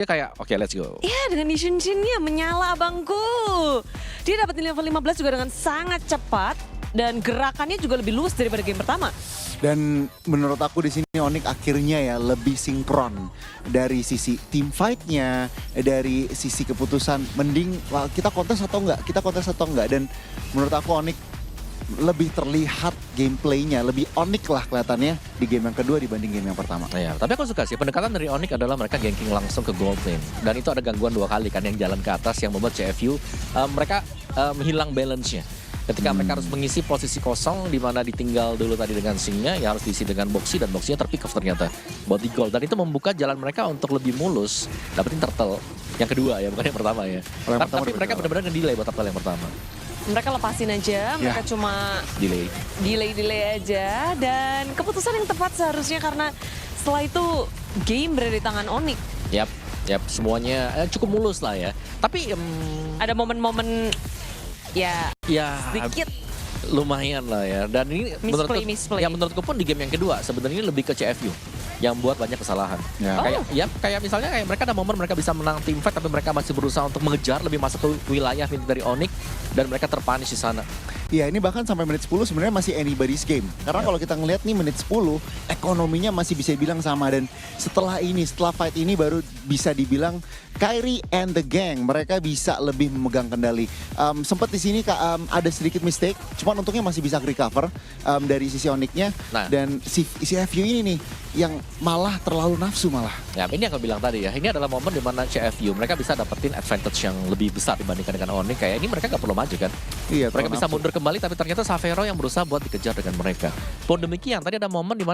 Dia kayak, oke, let's go. Ya, dengan Shin-Shinnya menyala abangku. Dia dapat level 15 juga dengan sangat cepat dan gerakannya juga lebih luas daripada game pertama. Dan menurut aku di sini Onyx akhirnya ya lebih sinkron dari sisi team fight-nya, dari sisi keputusan mending kita kontes atau enggak, dan menurut aku Onyx lebih terlihat gameplaynya, lebih Onyx lah kelihatannya di game yang kedua dibanding game yang pertama. Ya, tapi aku suka sih pendekatan dari Onyx adalah mereka ganking langsung ke gold lane. Dan itu ada gangguan 2 kali kan yang jalan ke atas yang membuat CFU mereka menghilang balance-nya. Ketika mereka harus mengisi posisi kosong di mana ditinggal dulu tadi dengan Singnya, ya harus diisi dengan Boxy dan Boxy-nya terpick off ternyata buat di gold. Dan itu membuka jalan mereka untuk lebih mulus dapetin turtle yang kedua ya, bukan yang pertama ya. Tapi mereka benar-benar nge-delay buat turtle yang pertama. Mereka lepasin aja, mereka cuma delay aja. Dan keputusan yang tepat seharusnya karena setelah itu game berada di tangan Onyx. Yap, semuanya cukup mulus lah ya. Tapi ada momen-momen ya sedikit lumayan lah ya. Dan ini misplay. menurutku pun di game yang kedua sebenarnya lebih ke CFU yang buat banyak kesalahan. Kayak misalnya mereka ada momen mereka bisa menang team fight tapi mereka masih berusaha untuk mengejar lebih masuk ke wilayah dari Onyx dan mereka terpunish di sana. Iya, ini bahkan sampai menit 10 sebenarnya masih anybody's game. Karena kalau kita ngelihat nih menit 10, ekonominya masih bisa dibilang sama. Dan setelah fight ini baru bisa dibilang Kairi and the gang, mereka bisa lebih memegang kendali. Sempat di sini ada sedikit mistake, cuman untungnya masih bisa recover dari sisi Onyx-nya. Dan si FU ini nih, yang malah terlalu nafsu malah. Ya, ini yang aku bilang tadi ya, ini adalah momen di mana CFU mereka bisa dapetin advantage yang lebih besar dibandingkan dengan Onyx. Kayak ini mereka gak perlu maju kan. Iya, mereka bisa mundur kembali tapi ternyata Savero yang berusaha buat dikejar dengan mereka. Pun demikian tadi ada momen di mana